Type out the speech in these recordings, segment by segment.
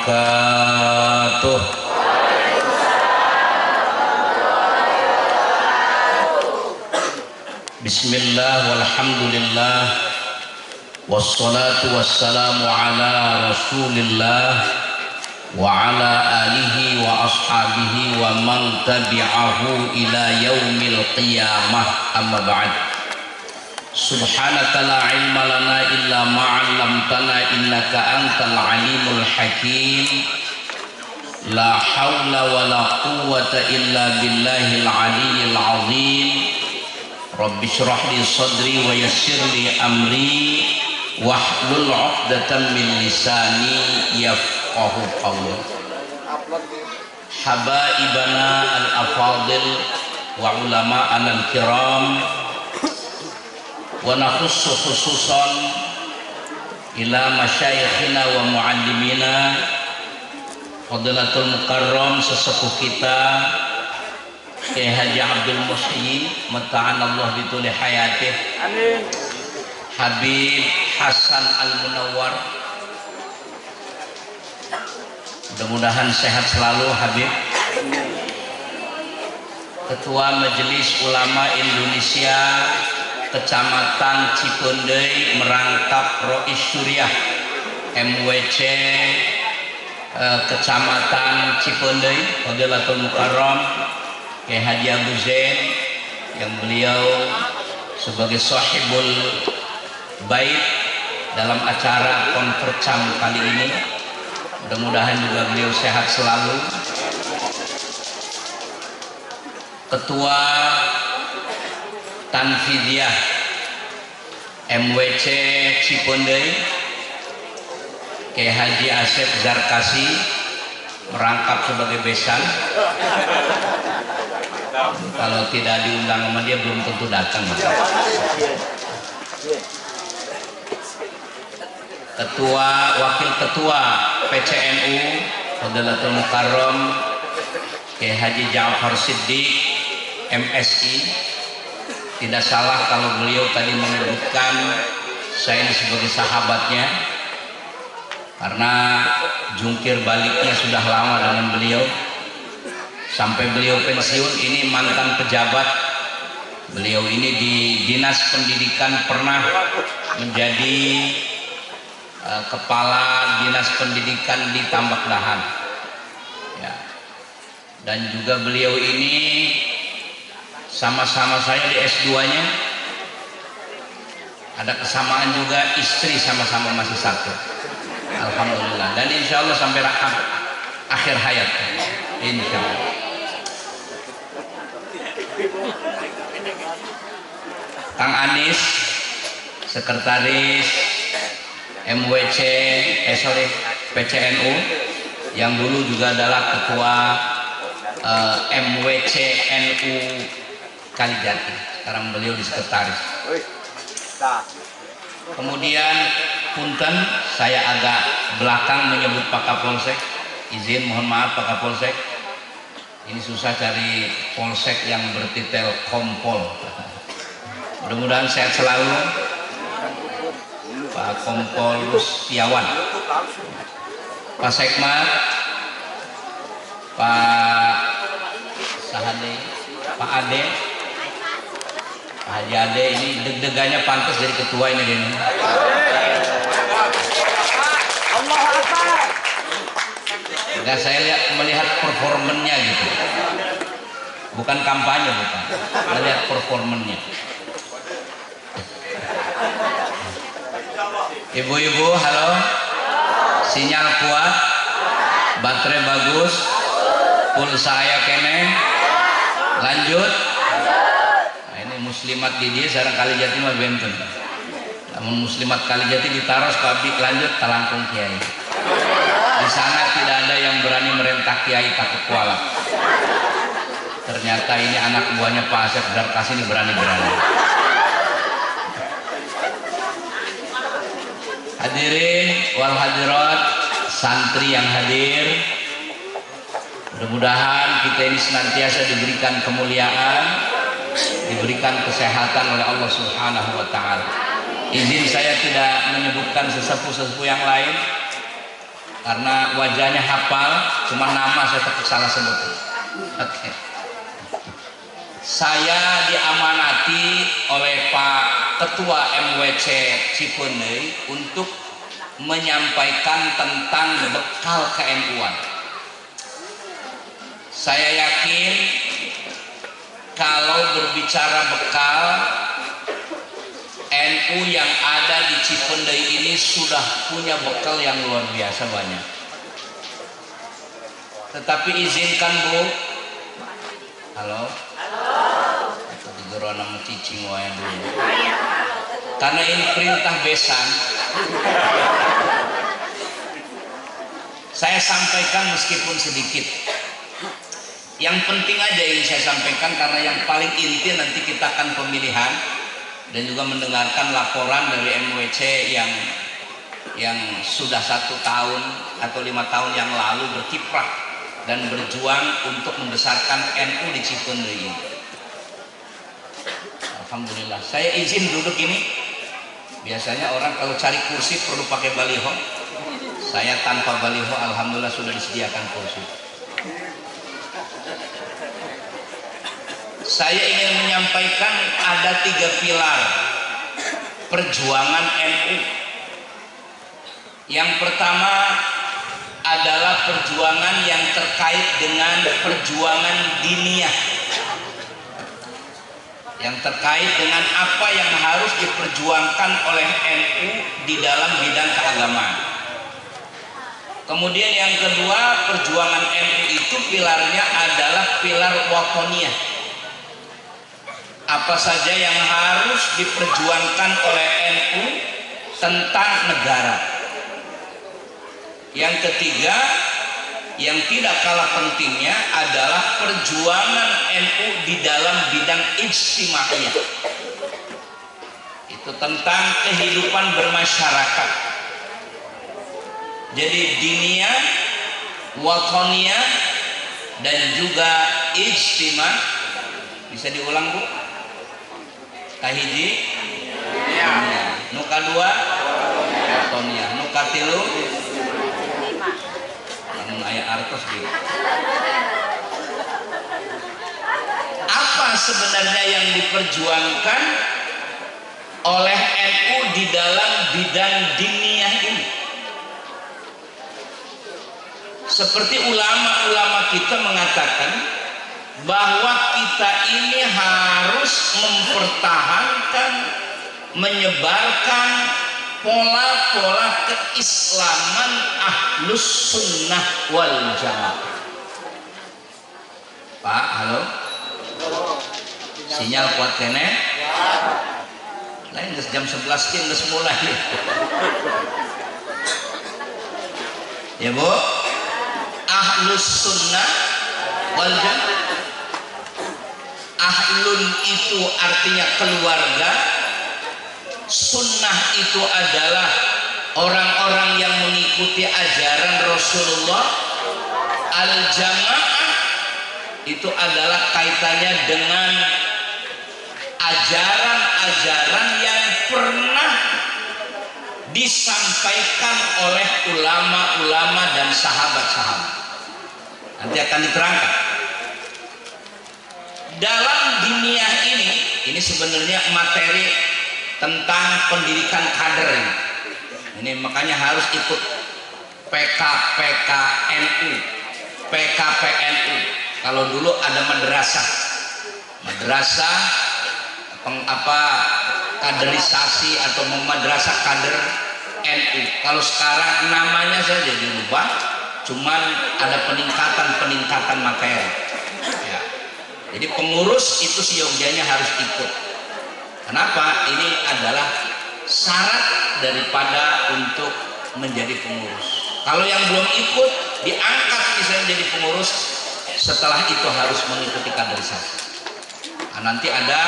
wabarakatuh. Bismillah walhamdulillah wassalatu wassalamu ala rasulillah wa ala alihi wa ashabihi wa man tabi'ahu ila yaumil qiyamah, amma ba'd. Subhanaka la ilma lana illa ma 'allamtana innaka antal alimul hakim. La haula wa la quwwata illa billahil aliyyil azim. Rabbi shrah li sadri wa yassir li amri wahlul 'uqdatam min lisani yafqahu qawli. Habaibana al-afadil wa ulama'ana al-kiram, wa nakhussu khususan ila masyayikhina wa muallimina fadilatul mukarram sesepuh kita Kiai Haji Abdul Muhyi mata'anallah bituli hayatih, amin. Habib Hasan Al-Munawwar, mudah-mudahan sehat selalu Habib. Ketua Majelis Ulama Indonesia Kecamatan Cipeundeuy merangkap Rois Syuriah MWC Kecamatan Cipeundeuy Fadilatul Mukarram Kiai Haji Abu Zain, yang beliau sebagai sahibul bait dalam acara Konfercam kali ini. Mudah-mudahan juga beliau sehat selalu. Ketua Tanfidiyah MWC Cipeundeuy Kiai Haji Asep Zarkasi merangkap sebagai besan. Kalau tidak diundang sama dia belum tentu datang. Wakil ketua PCNU Fadilatul Mukarram Kiai Haji Ja'far Siddiq MSI. Tidak salah kalau beliau tadi menyebutkan saya ini sebagai sahabatnya, karena jungkir baliknya sudah lama dengan beliau. Sampai beliau pensiun ini mantan pejabat. Beliau ini di Dinas Pendidikan pernah menjadi kepala Dinas Pendidikan di Tambak Dahan ya. Dan juga beliau ini sama-sama saya di S2 nya ada kesamaan juga, istri sama-sama masih satu, alhamdulillah. Dan insya Allah sampai akhir hayat, insya Allah. Kang Anis, sekretaris MWC PCNU, yang dulu juga adalah ketua MWC NU Kalijati, sekarang beliau di sekretaris. Kemudian punten, saya agak belakang menyebut Pak Kapolsek, izin mohon maaf Pak Kapolsek, ini susah cari polsek yang bertitel Kompol. Mudah-mudahan sehat selalu Pak Kompol Rustiawan, Pak Sekmat, Pak Sahade, Pak Ade, Pak Haji Ade. Ini deg-degannya pantas jadi ketua ini gini. Enggak, saya melihat performennya gitu, bukan kampanye, bukan, melihat performennya. Ibu-ibu, halo, sinyal kuat, baterai bagus, pulsa saya kene, lanjut. Nah, ini muslimat di dia sareng Kalijati mah benten. Namun muslimat Kalijati ditaros pabrik lanjut talangkung kiai. Di sana tidak ada yang berani merentah kiai takut kuala. Ternyata ini anak buahnya Pak Asep Zarkasi ini berani-berani. Hadirin wal hadirat, santri yang hadir, mudah-mudahan kita ini senantiasa diberikan kemuliaan, diberikan kesehatan oleh Allah Subhanahu wa Ta'ala. Izin saya tidak menyebutkan sesepuh-sesepuh yang lain, karena wajahnya hafal, cuma nama saya tetap salah sebut. Oke. Saya diamanati oleh Pak Ketua MWC Cikoneng untuk menyampaikan tentang bekal KNU-an. Saya yakin kalau berbicara bekal, NU yang ada di Cikoneng ini sudah punya bekal yang luar biasa banyak. Tetapi izinkan Bu, halo, itu digorona mencicing wae dulu. Karena ini perintah besan, saya sampaikan meskipun sedikit. Yang penting aja yang saya sampaikan, karena yang paling inti nanti kita akan pemilihan dan juga mendengarkan laporan dari MWC yang sudah 1 tahun atau 5 tahun yang lalu berkiprah dan berjuang untuk membesarkan NU di Cikoneng ini. Alhamdulillah. Saya izin duduk ini. Biasanya orang kalau cari kursi perlu pakai baliho. Saya tanpa baliho, alhamdulillah sudah disediakan kursi. Saya ingin menyampaikan ada 3 pilar perjuangan NU. Yang pertama adalah perjuangan yang terkait dengan perjuangan diniyah, yang terkait dengan apa yang harus diperjuangkan oleh NU di dalam bidang keagamaan. Kemudian yang kedua, perjuangan NU itu pilarnya adalah pilar watoniyah. Apa saja yang harus diperjuangkan oleh NU tentang negara. Yang ketiga, yang tidak kalah pentingnya adalah perjuangan NU di dalam bidang ijtimaiyah. Itu tentang kehidupan bermasyarakat. Jadi diniyah, watoniyah, dan juga ijtima. Bisa diulang Bu? Kahiji diniyah, nu kadua watoniyah, nu katilu namun aya artos gitu. Apa sebenarnya yang diperjuangkan oleh NU di dalam bidang diniyah ini? Seperti ulama-ulama kita mengatakan bahwa kita ini harus mempertahankan, menyebarkan pola-pola keislaman ahlus sunnah wal jamaah. Pak, halo? Sinyal kuat kene? Lain jam 11 geus mulai. Ya Bu, ahlus sunnah wal jamaah. Ahlun itu artinya keluarga, sunnah itu adalah orang-orang yang mengikuti ajaran Rasulullah, al-jamaah itu adalah kaitannya dengan ajaran-ajaran yang pernah disampaikan oleh ulama-ulama dan sahabat-sahabat. Nanti akan diterangkan. Dalam diniyah ini sebenarnya materi tentang pendidikan kader ini. Ini makanya harus ikut PKPKNU, PKPNU. Kalau dulu ada madrasah kaderisasi atau madrasah kader NU. Kalau sekarang namanya saja dirubah, cuman ada peningkatan materi. Ya. Jadi pengurus itu seyogianya harus ikut. Kenapa? Ini adalah syarat daripada untuk menjadi pengurus. Kalau yang belum ikut diangkat misalnya jadi pengurus, setelah itu harus mengikuti kaderisasi. Nah, nanti ada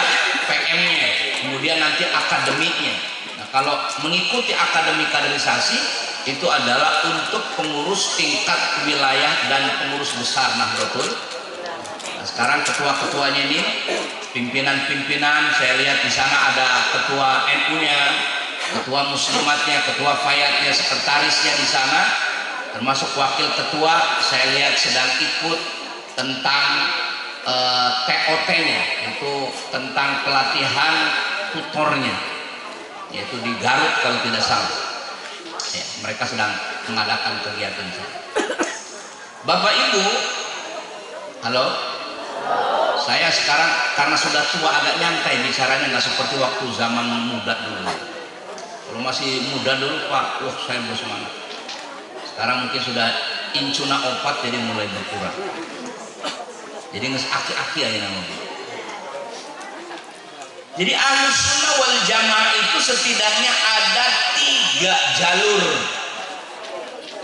PM-nya, kemudian nanti akademiknya. Nah, kalau mengikuti akademik kaderisasi itu adalah untuk pengurus tingkat wilayah dan pengurus besar Nahdlatul. Nah, sekarang ketua-ketuanya ini, pimpinan-pimpinan, saya lihat di sana ada ketua NU-nya, ketua muslimatnya, ketua fayatnya, sekretarisnya di sana, termasuk wakil ketua saya lihat sedang ikut tentang TOT-nya, itu tentang pelatihan tutornya, yaitu di Garut kalau tidak salah ya, mereka sedang mengadakan kegiatan itu. Bapak Ibu, halo, saya sekarang karena sudah tua agak nyantai bicaranya, nggak seperti waktu zaman muda dulu. Kalau masih muda dulu Pak, wah saya bersemangat. Sekarang mungkin sudah incuna opat jadi mulai berkurang. Jadi nges aki-aki aja namanya. Jadi Ahlus Sunnah wal Jamaah itu setidaknya ada 3 jalur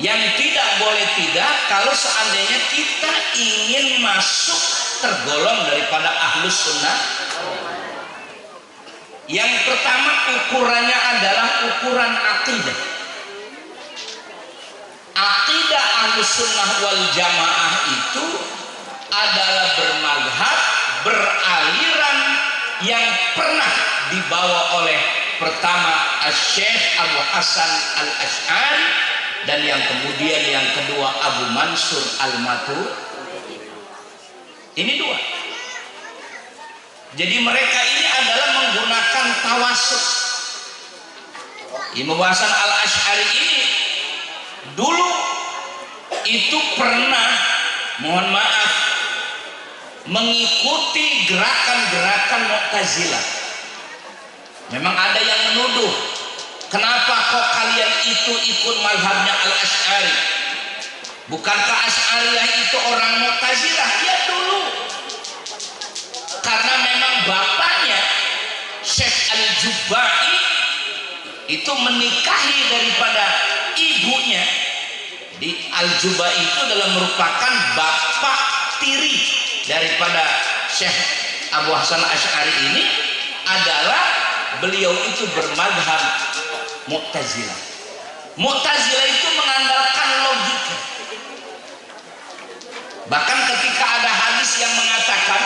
yang tidak boleh tidak kalau seandainya kita ingin masuk tergolong daripada Ahlus Sunnah. Yang pertama ukurannya adalah ukuran akidah. Akidah Ahlus Sunnah wal Jamaah itu adalah bermadhab, beraliran yang pernah dibawa oleh pertama Syekh Abu Hasan Al-Asy'ari, dan yang kemudian yang kedua Abu Mansur Al-Maturidi. Ini 2. Jadi mereka ini adalah menggunakan tawassul. Imam Hasan Al-Asy'ari ini dulu itu pernah, mohon maaf, mengikuti gerakan-gerakan Mu'tazilah. Memang ada yang menuduh, kenapa kok kalian itu ikut mazhabnya Al-Asy'ari? Bukankah Asy'ariyah itu orang Mu'tazilah? Ya dulu. Karena memang bapaknya Syekh Al-Jubba'i itu menikahi daripada ibunya. Di Al-Jubba'i itu adalah merupakan bapak tiri daripada Syekh Abu Hasan Asy'ari ini, adalah beliau itu bermadhab Mu'tazilah. Mu'tazilah itu mengandalkan logika. Bahkan ketika ada hadis yang mengatakan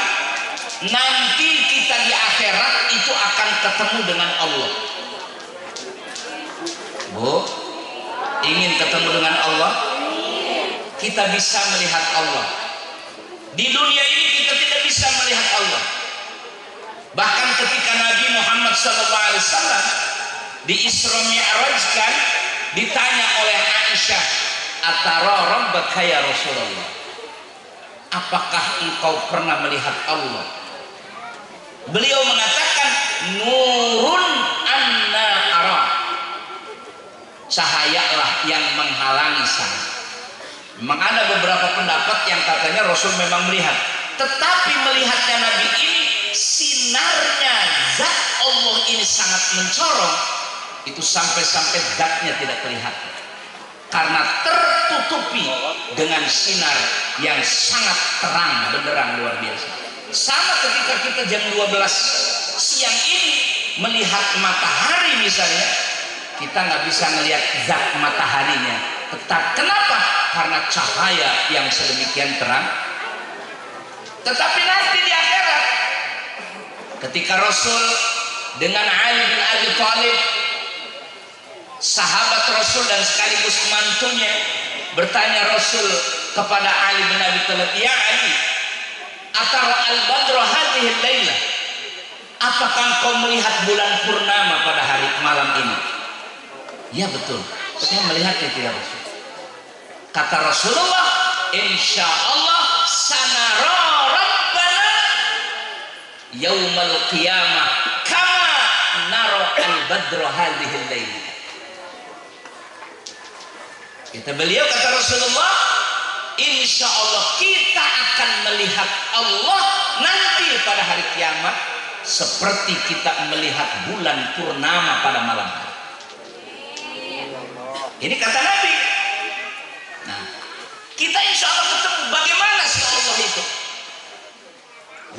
nanti kita di akhirat itu akan ketemu dengan Allah. Bu, ingin ketemu dengan Allah? Kita bisa melihat Allah. Di dunia ini kita tidak bisa melihat Allah. Bahkan ketika Nabi Muhammad SAW di Isra Mi'rajkan, ditanya oleh Aisyah, "Atara rabbaka ya Rasulullah?" Apakah engkau pernah melihat Allah? Beliau mengatakan, "Nurun anna ara." Cahayalah yang menghalangi saya. Memang ada beberapa pendapat yang katanya Rasul memang melihat, tetapi melihatnya Nabi ini, sinarnya zat Allah ini sangat mencorong, itu sampai-sampai zatnya tidak kelihatan karena tertutupi dengan sinar yang sangat terang benderang luar biasa. Sama ketika kita jam 12 siang ini melihat matahari misalnya, kita nggak bisa melihat zat mataharinya, tetap kenapa? Karena cahaya yang sedemikian terang. Tetapi nanti di akhirat, ketika Rasul dengan Ali bin Abi Thalib, sahabat Rasul dan sekaligus mantunya, bertanya Rasul kepada Ali bin Abi Thalib, "Ya Ali, atara al-badra hadhihi al-lailah?" Apakah engkau melihat bulan purnama pada hari malam ini? Ya betul, saya melihatnya tidak Rasul. Kata Rasulullah, "Insya Allah sanara rabbana yaumal qiyamah kama nara al-badra hadhihi al-lailah." Kata beliau, kata Rasulullah, insya Allah kita akan melihat Allah nanti pada hari kiamat seperti kita melihat bulan purnama pada malam hari. Ini kata Nabi. Nah, kita insya Allah ketemu. Bagaimana sih Allah itu?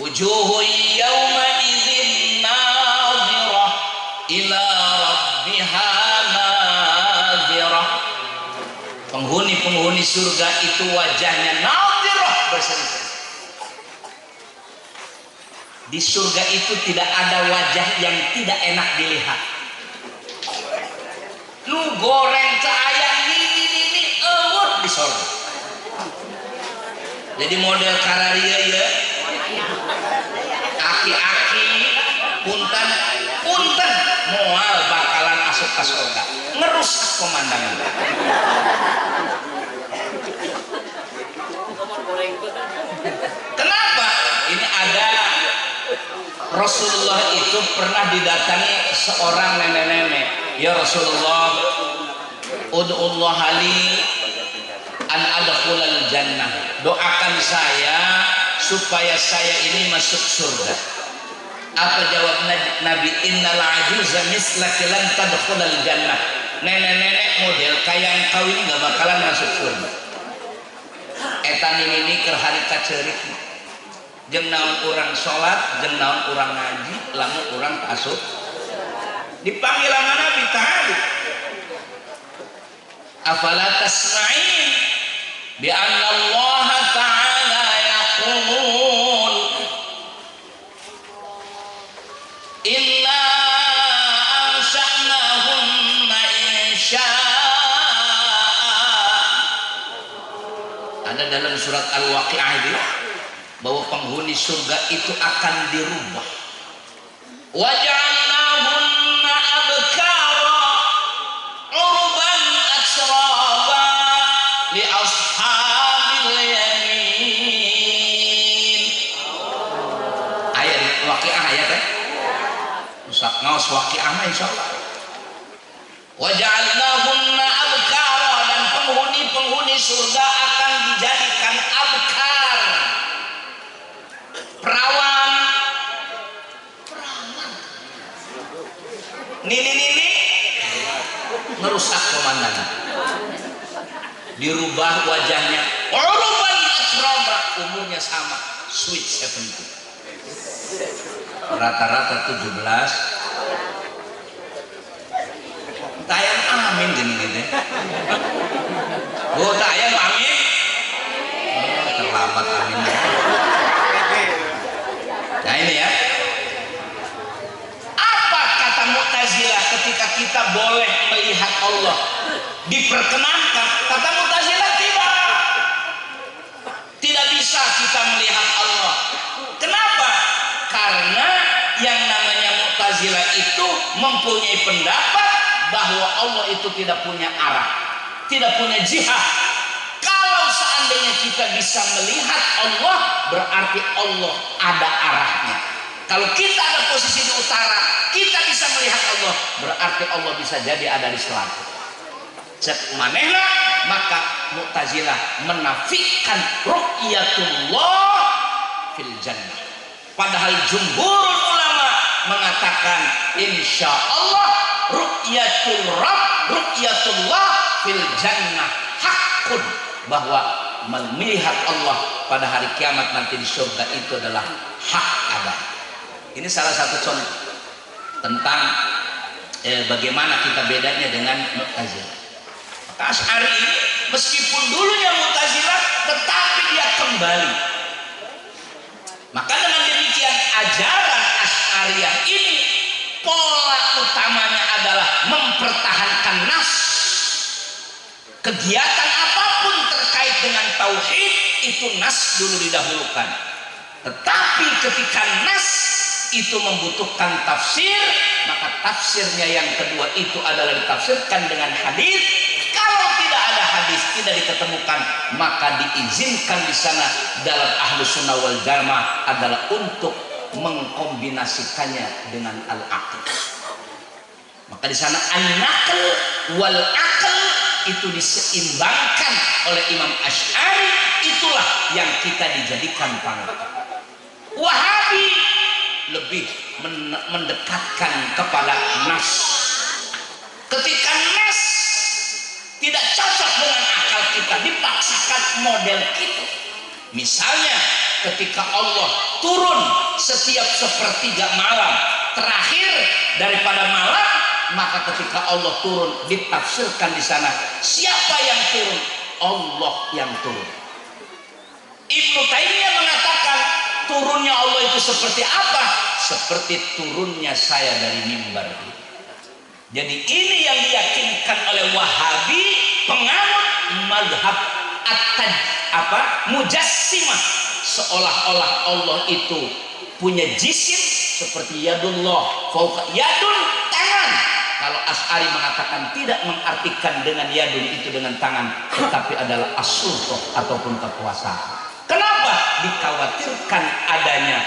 Wujuhu yawma idzin nadhirah ila rabbiha nadhirah. Penghuni-penghuni surga itu wajahnya nadhirah, berseri-seri. Di surga itu tidak ada wajah yang tidak enak dilihat. Lu goreng ke ayam ini di sorga. Jadi model kararia ya, aki-aki punten moal bakalan masuk ke sorga, ngerusak pemandangan. Kenapa? Ini ada Rasulullah itu pernah didatangi seorang nenek-nenek. Ya Rasulullah, ud'ullah li an adkhulal jannah. Doakan saya supaya saya ini masuk surga. Apa jawab Nabi? Innal ajuza mislaki lan tadkhulal jannah. Nenek-nenek model kayak engkau ini gak bakalan masuk surga. Etan ini keur harita ceurik. Jeung naon urang salat, jeung naon urang ngaji, lamun urang asup dipanggil sama Nabi ta'ala. Afala tasma'in bi anna Allah ta'ala yaqul inna ansha'nahunna insya'a. Ada dalam surat Al-Waqi'ah itu bahwa penghuni surga itu akan dirubah. Waja'alnahunna abkara urban atsraba li ashabil yamin. Ayat Waqi'ah ayat ya. Ustaz ngaos Waqi'ah mah insyaallah. Waja'alnahunna abkara, dan penghuni-penghuni surga akan dijadikan abkar, perawan. Nini merusak pemandangan, dirubah wajahnya. Uruban asraba, umurnya sama, sweet 70, rata-rata 17. Tayang amin gini. Oh tayang amin. Terlambat amin. Nah ini ya, apa kata Mu'tazilah ketika kita boleh melihat Allah? Diperkenankan. Kata Mu'tazilah tidak bisa kita melihat Allah. Kenapa? Karena yang namanya Mu'tazilah itu mempunyai pendapat bahwa Allah itu tidak punya arah, tidak punya jihad. Kalau seandainya kita bisa melihat Allah, berarti Allah ada arahnya. Kalau kita ada posisi di utara, kita bisa melihat Allah, berarti Allah bisa jadi ada di selatan. Cek manehna, maka Mu'tazilah menafikan ru'yatullah fil jannah. Padahal jumhurul ulama mengatakan insya Allah ru'yatullah fil jannah hakun, bahwa melihat Allah pada hari kiamat nanti di surga itu adalah hak ada. Ini salah satu contoh tentang bagaimana kita bedanya dengan Mu'tazilah. Maka Asy'ari meskipun dulunya Mu'tazilah, tetapi dia kembali. Maka dengan demikian ajaran Asy'ariyah ini pola utamanya adalah mempertahankan nas. Kegiatan apapun terkait dengan tauhid itu nas dulu didahulukan. Tetapi ketika nas itu membutuhkan tafsir, maka tafsirnya yang kedua itu adalah ditafsirkan dengan hadis. Kalau tidak ada hadis, tidak diketemukan, maka diizinkan di sana dalam Ahlus Sunnah wal Jamaah adalah untuk mengkombinasikannya dengan al-aql. Maka di sana an-naql wal aql itu diseimbangkan oleh Imam Asy'ari. Itulah yang kita dijadikan panutan. Wahabi lebih mendekatkan kepada nas. Ketika nas tidak cocok dengan akal kita, dipaksakan model kita. Misalnya ketika Allah turun setiap sepertiga malam terakhir daripada malam, maka ketika Allah turun ditafsirkan di sana, siapa yang turun? Allah yang turun. Ibnu Taimiyah mengatakan turunnya Allah itu seperti apa? Seperti turunnya saya dari mimbar ini. Jadi ini yang diyakinkan oleh Wahabi, penganut mazhab mujassimah, seolah-olah Allah itu punya jisim seperti yadullah fauqa yadun, tangan. Kalau Asy'ari mengatakan tidak mengartikan dengan yadun itu dengan tangan, tetapi adalah as-sultah ataupun kekuasaan. Kenapa? Dikhawatirkan adanya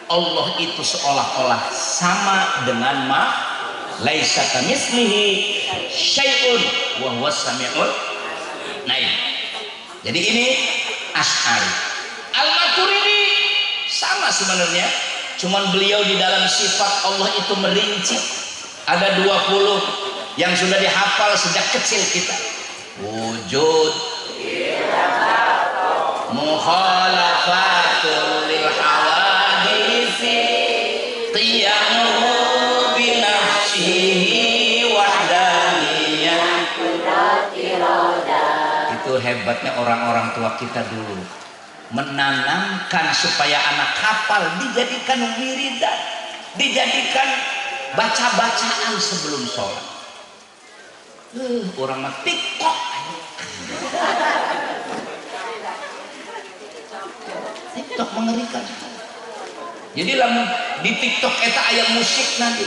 Allah itu seolah-olah sama dengan laisa kamitslihi syai'un wa huwas samiul. Nah ini. Jadi ini Asy'ari. Al-Maturidi sama sebenarnya, cuman beliau di dalam sifat Allah itu merinci. Ada 20 yang sudah dihafal sejak kecil kita. Wujud, mukhalafatul lil hawadisi, qiyamuhu bi nafsihi wahdaniyah. Itu hebatnya orang-orang tua kita dulu, menanamkan supaya anak hafal, dijadikan wiridan, dijadikan baca-bacaan sebelum sholat. Orang mah TikTok, TikTok mengerikan. Jadi di TikTok eta aya musik nanti.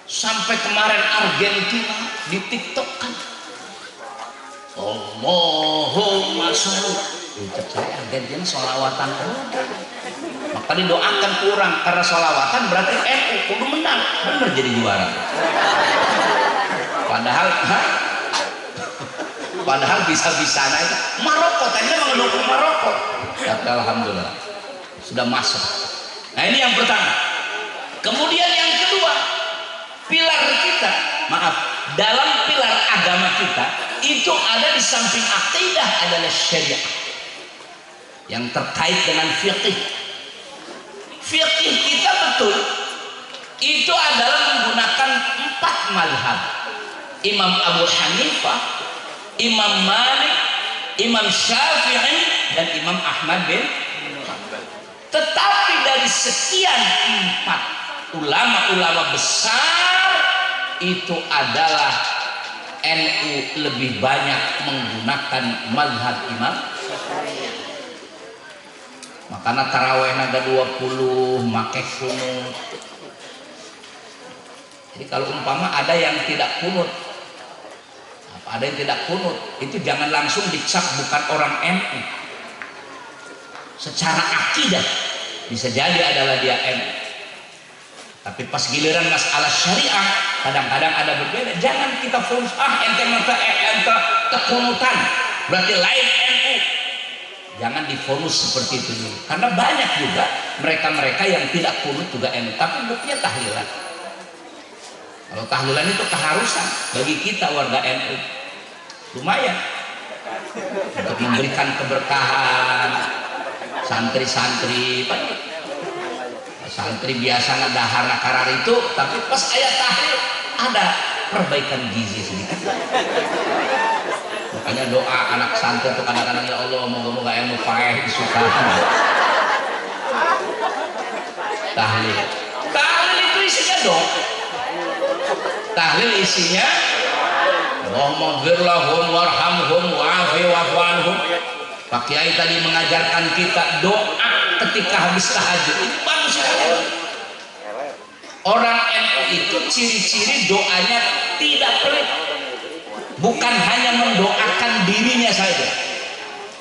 Sampai kemarin Argentina di TikTok kan. Allahumma sholli. Ucap saya Argentina sholawatan. Maka didoakan kurang karena sholawatan berarti NU kudu menang, bener jadi juara. Padahal bisa-bisanya itu Maroko, tadinya mengedukung Maroko. Tapi alhamdulillah sudah masuk. Nah ini yang pertama. Kemudian yang kedua, pilar kita, dalam pilar agama kita itu ada di samping akidah adalah syariah yang terkait dengan fikih. Fikih kita betul itu adalah menggunakan 4 mazhab: Imam Abu Hanifah, Imam Malik, Imam Syafi'i, dan Imam Ahmad bin Hanbal. Tetapi dari sekian 4 ulama-ulama besar itu adalah NU lebih banyak menggunakan mazhab Imam Syafi'i. Makanya taraweh ada 20 make kunut. Jadi kalau umpama ada yang tidak kunut, ada yang tidak kunut, itu jangan langsung dicap bukan orang NU. Secara akidah bisa jadi adalah dia NU. Tapi pas giliran masalah syariah kadang-kadang ada berbeda. Jangan kita fokus ente kekunutan berarti lain NU. Jangan difonus seperti itu dulu, karena banyak juga mereka-mereka yang tidak kunut juga NU, tapi buktinya tahlilan. Kalau tahlilan itu keharusan bagi kita warga NU, lumayan untuk memberikan keberkahan santri-santri. Santri biasa dahar karar itu, tapi pas ayat tahlil ada perbaikan gizi sedikit. Makanya doa anak santri itu kadang-kadang, ya Allah moga-moga ilmu faeh disukai. Tahlil itu isinya doa. Tahlil isinya Allahumma ighfir lahum warhamhum wa'afi wa'fu anhum. Pak Kiai tadi mengajarkan kita doa ketika habis tahajud. Itu bagus sekali. Orang NU itu ciri-ciri doanya tidak pelit. Bukan hanya mendoakan dirinya saja.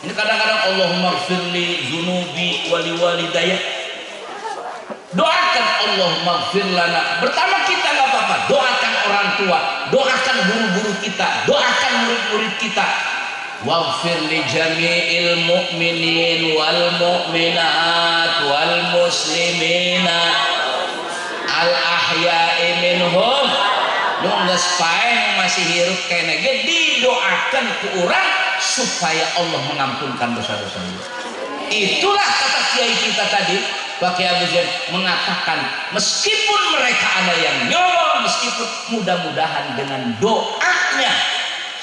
Ini kadang-kadang Allahumma ighfirli dzunubi wali walidayya. Doakan Allahumma ighfir lana. Pertama kita nggak apa-apa, doakan orang tua, doakan guru-guru kita, doakan murid-murid kita. Waghfir li jami'il mu'minin wal mu'minat wal muslimina al ahya'i minhum. Nunggas paeng masih hirup kene ge didoakan ke orang supaya Allah mengampunkan dosa-dosanya. Itulah kata kiai kita tadi, Pak Kiai Abu Zaid mengatakan meskipun mereka ada yang nyolong, meskipun mudah-mudahan dengan doanya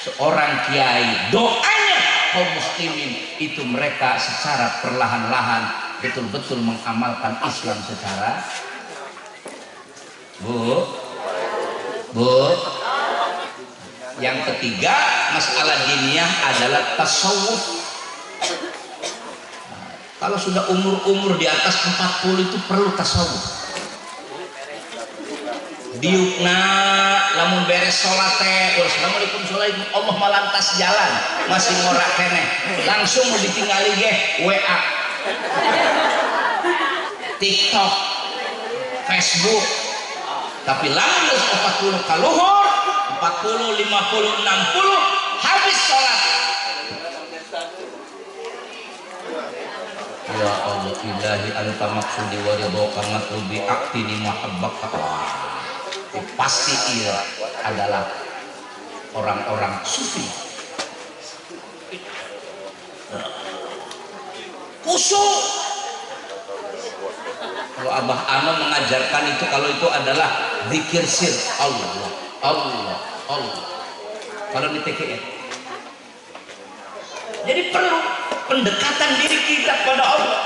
seorang kiai, doanya kaum muslimin itu mereka secara perlahan-lahan betul-betul mengamalkan Islam secara Bu. Yang ketiga masalah diniyah adalah tasawuf. Kalau sudah umur di atas 40 itu perlu tasawuf. Diukna lamun beres sholat teh, assalamualaikum warahmatullahi Allah malantas jalan masih ngorak keneh, langsung mau ditinggali ge WA, TikTok, Facebook. Tapi lamun geus 40 kaluhur, 40, 50, 60 habis sholat. Ya Allah ilahi anta maksudi wa ridhoka matlubi aqtini mahabbaka. Pasti ia adalah orang-orang sufi. Khusyuk. Kalau Abah Ana mengajarkan itu, kalau itu adalah zikir sir Allah, Allah, Allah. Kalau di TKI. Jadi perlu pendekatan diri kita pada Allah.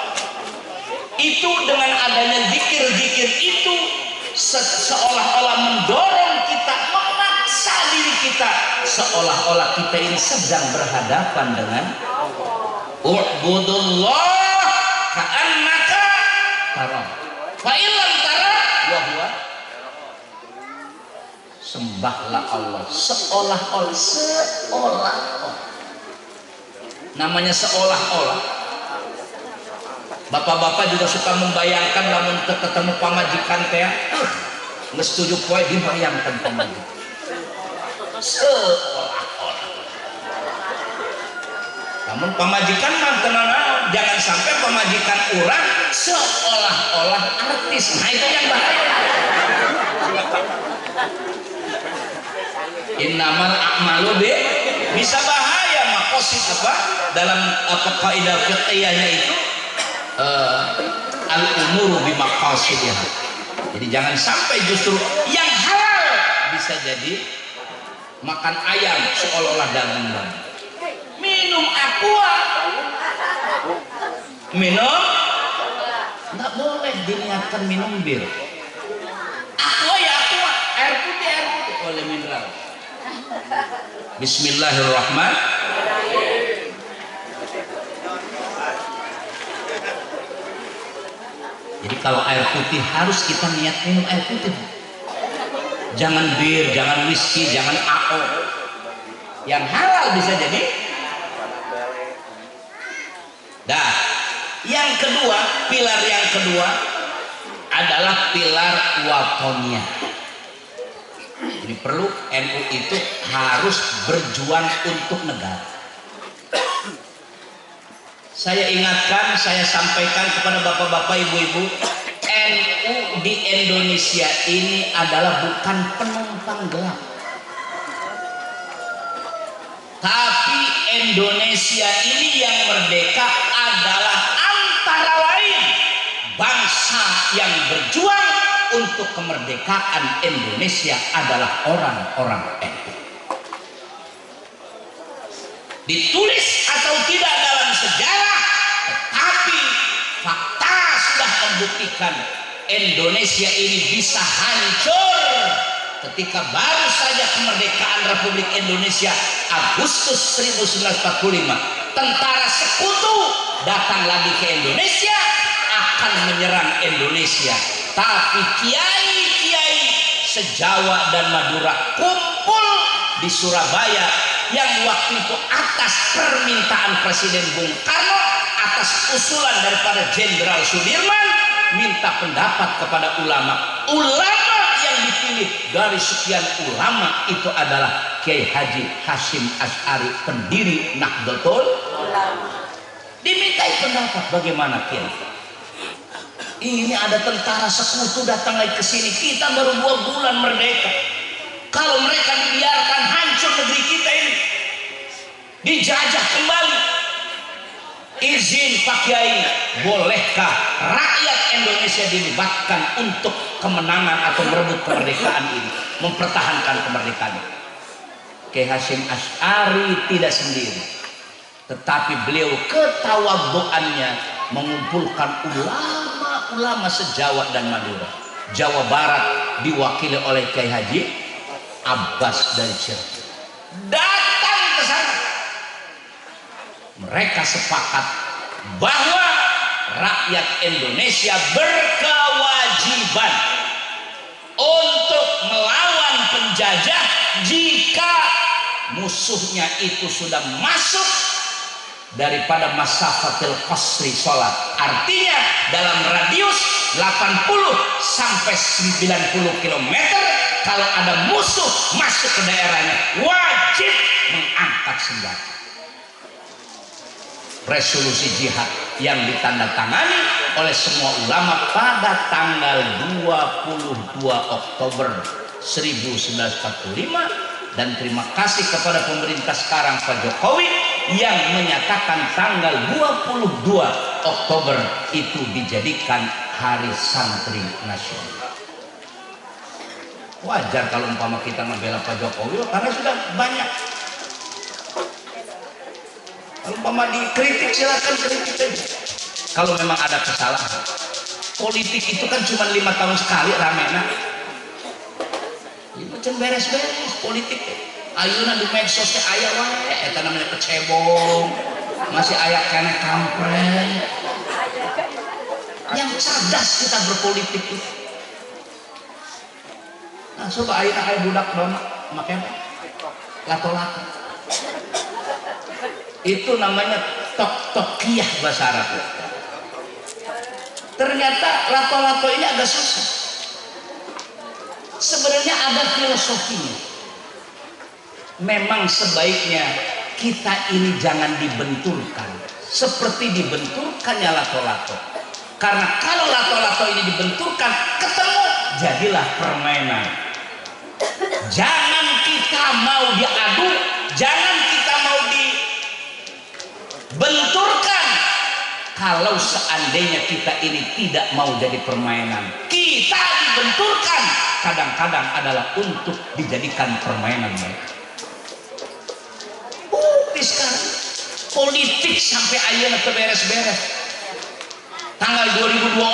Itu dengan adanya zikir-zikir itu seolah-olah mendorong kita, memaksa diri kita, seolah-olah kita ini sedang berhadapan dengan U'budullah ka'annaka tarah fa illam tarah wa huwa. Sembahlah Allah seolah-olah. Namanya seolah-olah. Bapak-bapak juga suka membayangkan lamun ketemu pamajikan teh, nggak setuju poe dibayangkan pamajikan. Seolah-olah. Namun pamajikan mah tenang, jangan sampai pamajikan orang seolah-olah artis. Nah itu yang bahaya. Innamal a'malu bisa bahaya makosid apa dalam kaidah fiqhiyahnya itu. Al-umuru bimaqasidih. Jadi jangan sampai justru yang halal bisa jadi makan ayam seolah-olah daging. Minum aqua, minum nggak boleh diniatkan minum bir. Aqua ya aqua, air putih oleh mineral. Bismillahirrahmanirrahim. Jadi kalau air putih harus kita niat minum air putih. Jangan bir, jangan whisky, jangan AO. Yang halal bisa jadi. Dah. Yang kedua, pilar yang kedua adalah pilar watoniyah. Jadi perlu NU itu harus berjuang untuk negara. Saya ingatkan, saya sampaikan kepada bapak-bapak, ibu-ibu, NU di Indonesia ini adalah bukan penumpang gelap. Tapi Indonesia ini yang merdeka adalah antara lain bangsa yang berjuang untuk kemerdekaan Indonesia adalah orang-orang NU. Ditulis atau tidak dalam sejarah, tetapi fakta sudah membuktikan Indonesia ini bisa hancur ketika baru saja kemerdekaan Republik Indonesia Agustus 1945. Tentara sekutu datang lagi ke Indonesia akan menyerang Indonesia, tapi kiai-kiai se-Jawa dan Madura kumpul di Surabaya yang waktu itu atas permintaan Presiden Bung Karno, atas usulan daripada Jenderal Sudirman, minta pendapat kepada ulama. Ulama yang dipilih dari sekian ulama itu adalah Kiai Haji Hasyim Asy'ari, pendiri Nahdlatul Ulama. Dimintai pendapat bagaimana Kiai? Ini ada tentara sekutu datang lagi ke sini, kita baru 2 bulan merdeka. Kalau mereka dibiarkan hancur negeri kita ini, dijajah kembali. Izin Pak Kiai, bolehkah rakyat Indonesia dilibatkan untuk kemenangan atau merebut kemerdekaan ini, mempertahankan kemerdekaan? Kiai Hasyim Asy'ari tidak sendiri, tetapi beliau ketawadhuannya mengumpulkan ulama-ulama se-Jawa dan Madura. Jawa Barat diwakili oleh Kiai Haji Abbas dari Cirebon. Datang ke Mereka sepakat bahwa rakyat Indonesia berkewajiban untuk melawan penjajah jika musuhnya itu sudah masuk daripada masafatil qasri sholat, artinya dalam radius 80 sampai 90 km. Kalau ada musuh masuk ke daerahnya, wajib mengangkat senjata. Resolusi jihad yang ditandatangani oleh semua ulama pada tanggal 22 Oktober 1945, dan terima kasih kepada pemerintah sekarang Pak Jokowi yang menyatakan tanggal 22 Oktober itu dijadikan Hari Santri Nasional. Wajar kalau umpama kita membela Pak Jokowi karena sudah banyak. Kalau umpama dikritik silakan kritik aja. Kalau memang ada kesalahan, politik itu kan cuma 5 tahun sekali ramena. Itu can beres-beres politik. Ayeuna di medsos teh aya wae eta namanya kecebong. Masih aya kene kampret. Yang cerdas kita berpolitik itu. Nah, coba ayeuna aya budak dona make lato-lato. Itu namanya tok-tokiyah bahasa Arab. Ternyata lato-lato ini agak susah. Sebenarnya ada filosofinya. Memang sebaiknya kita ini jangan dibenturkan seperti dibenturkannya lato-lato. Karena kalau lato-lato ini dibenturkan, ketemu, jadilah permainan. Jangan kita mau diadu, jangan kita mau dibenturkan. Kalau seandainya kita ini tidak mau jadi permainan, kita dibenturkan, kadang-kadang adalah untuk dijadikan permainan mereka. Sekarang politik sampai ayeuna teu beres-beres. Tanggal 2024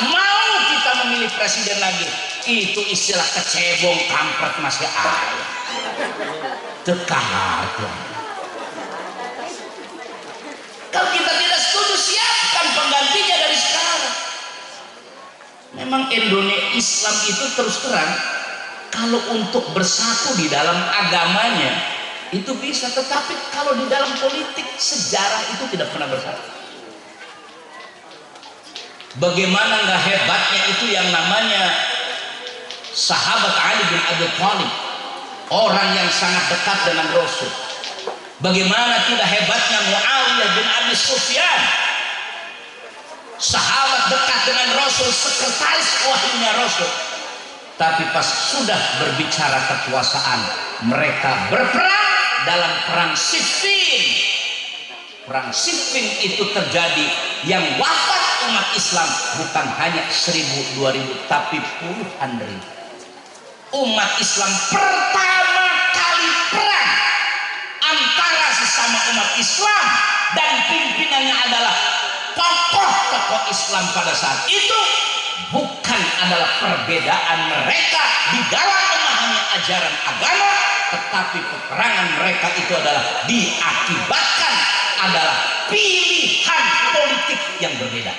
mau kita memilih presiden lagi, itu istilah kecebong kampret masih ada. Dekat. Kalau kita tidak setuju, siapkan penggantinya dari sekarang. Memang Indonesia Islam itu terus terang kalau untuk bersatu di dalam agamanya itu bisa, tetapi kalau di dalam politik sejarah itu tidak pernah bersatu. Bagaimana nggak hebatnya itu yang namanya sahabat Ali bin Abi Thalib, orang yang sangat dekat dengan Rasul. Bagaimana tidak hebatnya Muawiyah bin Abi Sufyan, sahabat dekat dengan Rasul, sekretaris wahyunya Rasul. Tapi pas sudah berbicara kekuasaan, mereka berperang dalam perang Siffin. Perang Siffin itu terjadi, yang wafat umat Islam bukan hanya 1000, 2000, tapi puluhan ribu. Umat Islam pertama kali perang antara sesama umat Islam, dan pimpinannya adalah tokoh-tokoh Islam pada saat itu. Bukan adalah perbedaan mereka di dalam memahami ajaran agama, tetapi peperangan mereka itu adalah diakibatkan adalah pilihan politik yang berbeda.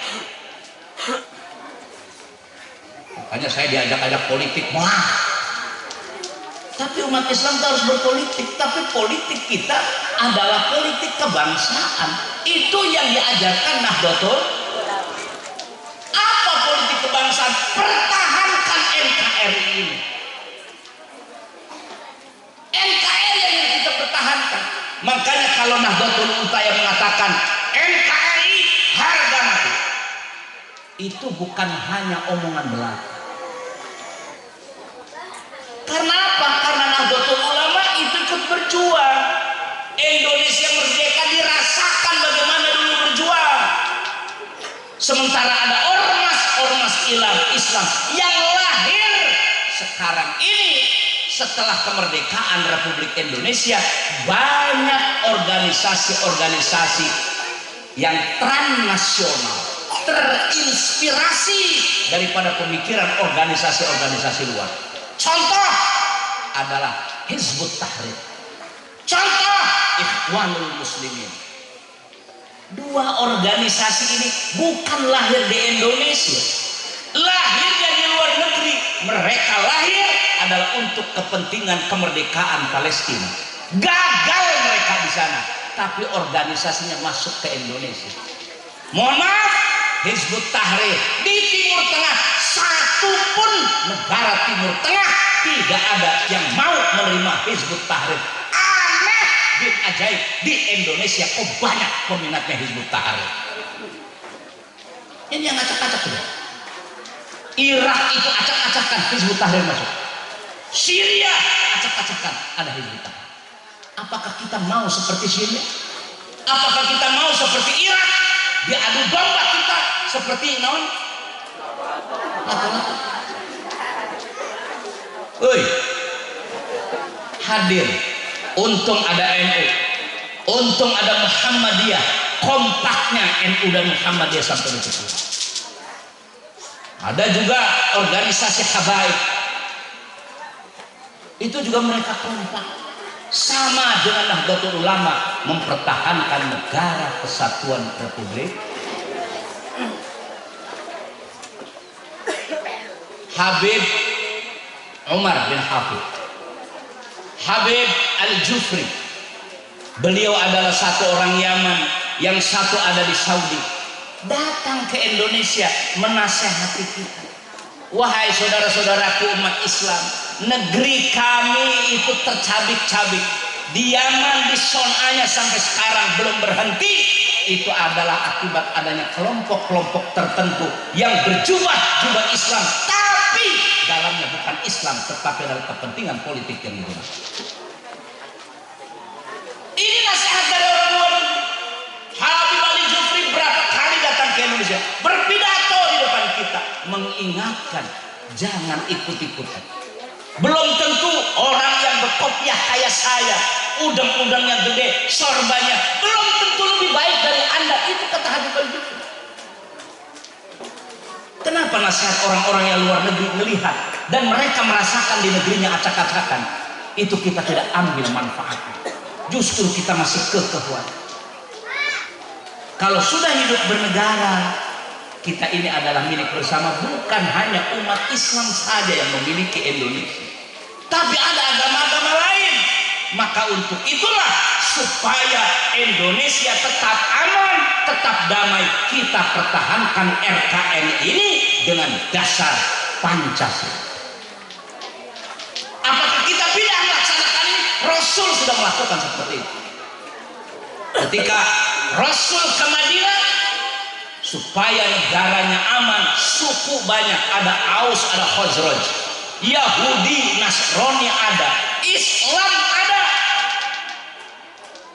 Makanya saya diajak-ajak politik, wah. Tapi umat Islam harus berpolitik, tapi politik kita adalah politik kebangsaan. Itu yang diajarkan Nahdlatul. Apa politik kebangsaan? Pertahankan NKRI ini. NKRI yang kita pertahankan. Makanya kalau Nahdlatul Ulama yang mengatakan NKRI harga mati, itu bukan hanya omongan belaka. Karena apa? Karena Nahdlatul Ulama itu ikut berjuang. Indonesia merdeka dirasakan bagaimana dulu berjuang. Sementara ada ormas Islam yang lahir sekarang ini setelah kemerdekaan Republik Indonesia, banyak organisasi-organisasi yang transnasional terinspirasi daripada pemikiran organisasi-organisasi luar. Contoh adalah Hizbut Tahrir, contoh Ikhwanul Muslimin, Dua organisasi ini bukan lahir di Indonesia, lahirnya di luar negeri. Mereka lahir adalah untuk kepentingan kemerdekaan Palestina. Gagal mereka di sana, tapi organisasinya masuk ke Indonesia. Mohon maaf, Hizbut Tahrir di Timur Tengah, satu pun negara Timur Tengah tidak ada yang mau menerima Hizbut Tahrir. Aneh bin ajaib, di Indonesia kok banyak peminatnya Hizbut Tahrir. Ini yang acak-acak sudah. Irak itu acak-acakan Hizbut Tahrir masuk. Syria acak-acakan ada Hizbut Tahrir. Apakah kita mau seperti Syria? Apakah kita mau seperti Irak? Diadu domba kita seperti naon? Oi, hadir. Untung ada NU, untung ada Muhammadiyah. Kompaknya NU dan Muhammadiyah sampai di situ. Ada juga organisasi Habaib. Itu juga mereka kompak. Sama dengan Nahdlatul Ulama mempertahankan negara kesatuan Republik. Habib Umar bin Habib Al-Jufri, beliau adalah satu orang Yaman, yang satu ada di Saudi, datang ke Indonesia menasehati kita. Wahai saudara-saudaraku umat Islam, negeri kami itu tercabik-cabik. Di Yaman, di Son'anya sampai sekarang belum berhenti. Itu adalah akibat adanya kelompok-kelompok tertentu yang berjubah Islam, tapi dalamnya bukan Islam, tetapi adalah kepentingan politik yang digunakan. Ini nasihat dari orang luar negeri. Habib Ali Jufri berapa kali datang ke Indonesia, berpidato di depan kita, mengingatkan jangan ikut-ikutan. Belum tentu orang yang berkopiah kayak saya, udang-udangnya gede, sorbannya, belum tentu lebih baik dari Anda. Itu kata Habib Ali Jufri. Kenapa nasihat orang-orang yang luar negeri melihat dan mereka merasakan di negerinya acak-acakan, itu kita tidak ambil manfaatnya, justru kita masih kekeuan. Kalau sudah hidup bernegara, kita ini adalah milik bersama. Bukan hanya umat Islam saja yang memiliki Indonesia, tapi ada agama-agama lain. Maka untuk itulah, supaya Indonesia tetap aman, tetap damai, kita pertahankan RKN ini dengan dasar Pancasila. Apakah kita tidak melaksanakan ini? Rasul sudah melakukan seperti itu. Ketika Rasul ke Madinah, supaya negaranya aman, suku banyak, ada Aus, ada Khazraj, Yahudi, Nasrani ada, Islam ada.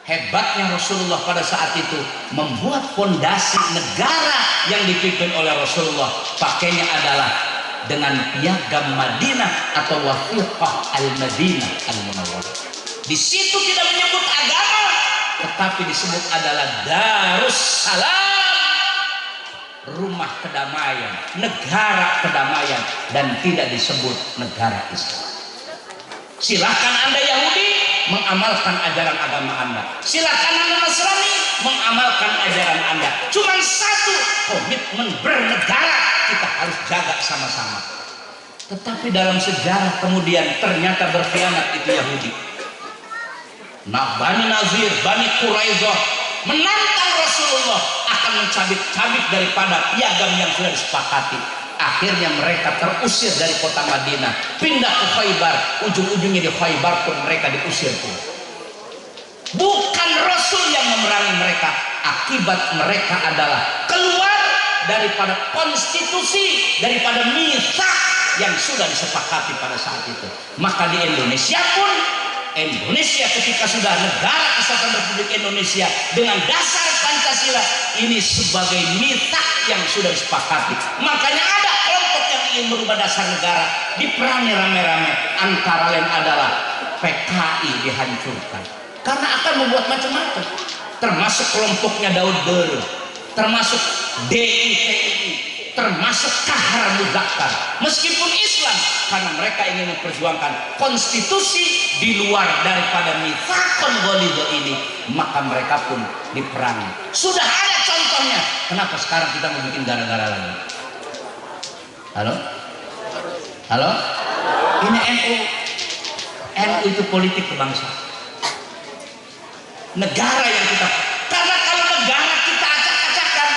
Hebatnya Rasulullah pada saat itu membuat fondasi negara yang dipimpin oleh Rasulullah, pakainya adalah dengan piagam Madinah atau Wafiqah al-Madinah al-Munawwarah. Di situ tidak menyebut agama, tetapi disebut adalah Darussalam, rumah kedamaian, negara kedamaian, dan tidak disebut negara Islam. Silakan Anda Yahudi mengamalkan ajaran agama Anda, silakan Anda Nasrani mengamalkan ajaran Anda. Cuma satu, komitmen bernegara kita harus jaga sama-sama. Tetapi dalam sejarah kemudian ternyata berkhianat itu Yahudi. Nah, Bani Nazir, Bani Quraidah menantang Rasulullah akan mencabik-cabik daripada piagam yang sudah disepakati. Akhirnya mereka terusir dari kota Madinah, pindah ke Khaybar. Ujung-ujungnya di Khaybar pun mereka diusir pun. Bukan Rasul yang memerangi mereka, akibat mereka adalah keluar daripada konstitusi, daripada mitsak yang sudah disepakati pada saat itu. Maka di Indonesia pun, Indonesia ketika sudah negara kesatuan Republik Indonesia dengan dasar Pancasila ini sebagai mitsak yang sudah disepakati. Makanya ada kelompok yang ingin merubah dasar negara, diperangi rame-rame. Antara lain adalah PKI dihancurkan karena akan membuat macam-macam, termasuk kelompoknya Daud Bero, termasuk DITI, termasuk kahar muzakkar. Meskipun Islam, karena mereka ingin memperjuangkan konstitusi di luar daripada mitsaqon ghalidho ini, maka mereka pun diperangi. Sudah ada contohnya. Kenapa sekarang kita mau bikin gara-gara lagi? Halo? Halo? Ini NU. NU itu politik kebangsaan. Negara yang kita, karena kalau negara kita acak-acakan,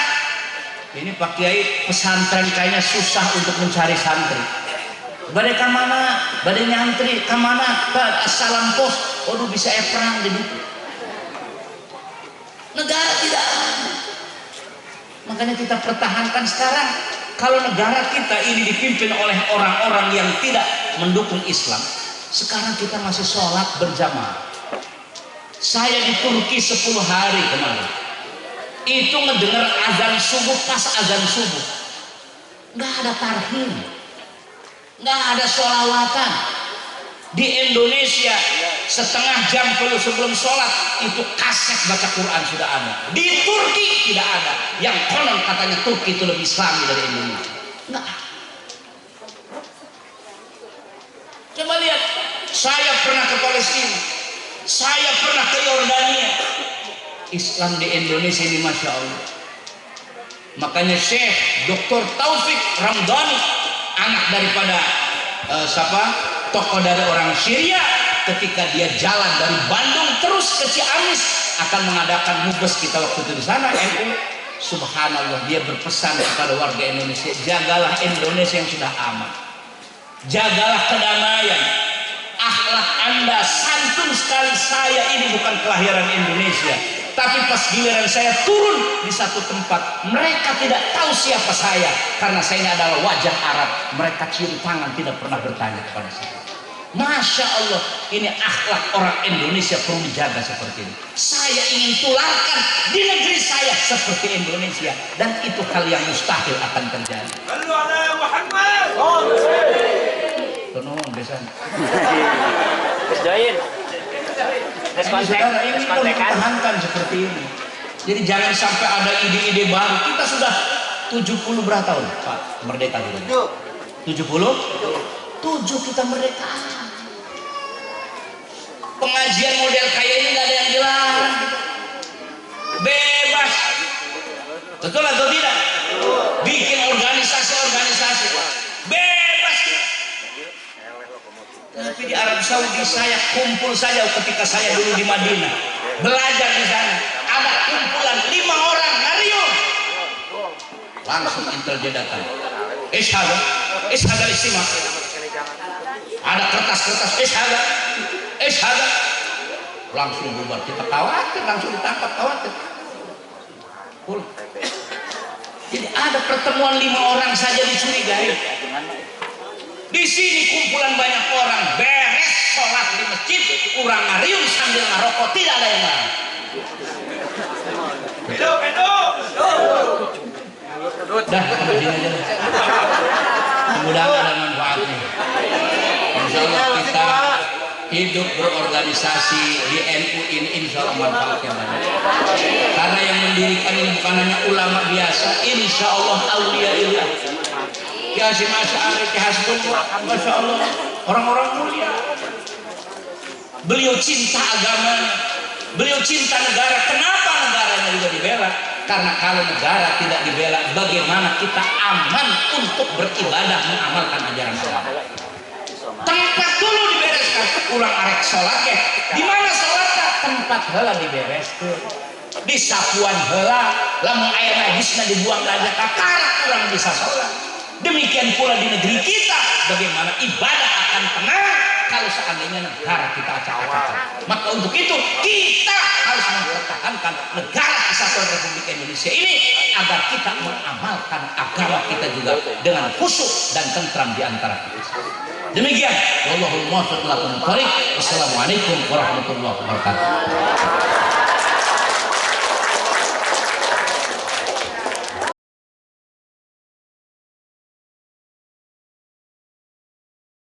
ini Pak Kiai pesantren kayaknya susah untuk mencari santri. Badai kamana, badai nyantri, kamana, salam pos, waduh bisa perang di situ. Negara tidak ada. Makanya kita pertahankan sekarang. Kalau negara kita ini dipimpin oleh orang-orang yang tidak mendukung Islam, sekarang kita masih sholat berjamaah. Saya di Turki 10 hari kemarin, itu ngedengar azan subuh, pas azan subuh nggak ada tarhim, nggak ada sholawatan. Di Indonesia setengah jam sebelum sholat itu kaset baca Quran sudah ada. Di Turki tidak ada. Yang konon katanya Turki itu lebih Islami dari Indonesia. Nggak. Coba lihat, saya pernah ke Palestina, saya pernah ke Yordania. Islam di Indonesia ini Masya Allah. Makanya Syekh Dr. Taufik Ramdhani, anak daripada tokoh dari orang Syria, ketika dia jalan dari Bandung terus ke Ciamis akan mengadakan mubes kita waktu itu di sana NU, subhanallah, dia berpesan kepada warga Indonesia, jagalah Indonesia yang sudah aman, jagalah kedamaian, akhlak Anda santun sekali. Saya ini bukan kelahiran Indonesia, tapi pas giliran saya turun di satu tempat, mereka tidak tahu siapa saya karena saya ini adalah wajah Arab. Mereka cium tangan, tidak pernah bertanya kepada saya. Masya Allah, ini akhlak orang Indonesia perlu dijaga seperti ini. Saya ingin tularkan di negeri saya seperti Indonesia, dan itu hal yang mustahil akan terjadi. Tolong besan. Join. Saudara, ini kita mempertahankan seperti ini. Jadi jangan sampai ada ide-ide baru. Kita sudah 70 berapa tahun Pak merdeka dulu? 70? 7 kita merdeka. Pengajian model kayak ini nggak ada yang dilarang, bebas. Betul atau tidak? Bikin organisasi bebas. Tapi di Arab Saudi saya kumpul saja ketika saya dulu di Madinah belajar di sana, ada kumpulan 5 orang ngariung, langsung intelijen datang, ishada istimewa, ada kertas ishada, langsung bubar. Kita khawatir, langsung ditangkap, khawatir. Jadi ada pertemuan 5 orang saja dicurigai. Di sini kumpulan banyak orang, beres sholat di masjid, kurang ngariung sambil ngerokok, tidak ada yang lain. Dah, begini aja. Mudah-mudahan ada manfaatnya. Insya Allah kita hidup berorganisasi di NU ini, insya Allah manfaatnya banyak. Karena yang mendirikan ini bukan hanya ulama biasa, insya Allah aulia ilah. Ya si Masyari, Ki Hasbullah, Masya Allah, orang-orang mulia. Beliau cinta agama, beliau cinta negara. Kenapa negaranya juga dibela? Karena kalau negara tidak dibela, bagaimana kita aman untuk beribadah, mengamalkan ajaran agama? Tempat dulu dibereskan, ulang arek sholat ya. Di mana sholatnya? Tempat heula dibereskan. Di sapuan heula, lamun aya najisna dibuang aja kakar, kurang bisa sholat. Demikian pula di negeri kita, bagaimana ibadah akan tenang kalau seandainya negara kita acak-acakan. Maka untuk itu kita harus mempertahankan negara kesatuan Republik Indonesia ini agar kita mengamalkan agama kita juga dengan khusyuk dan tentram di antara kita. Demikian, wallahul muwaffiq ila aqwamit thoriq. Wassalamualaikum warahmatullahi wabarakatuh.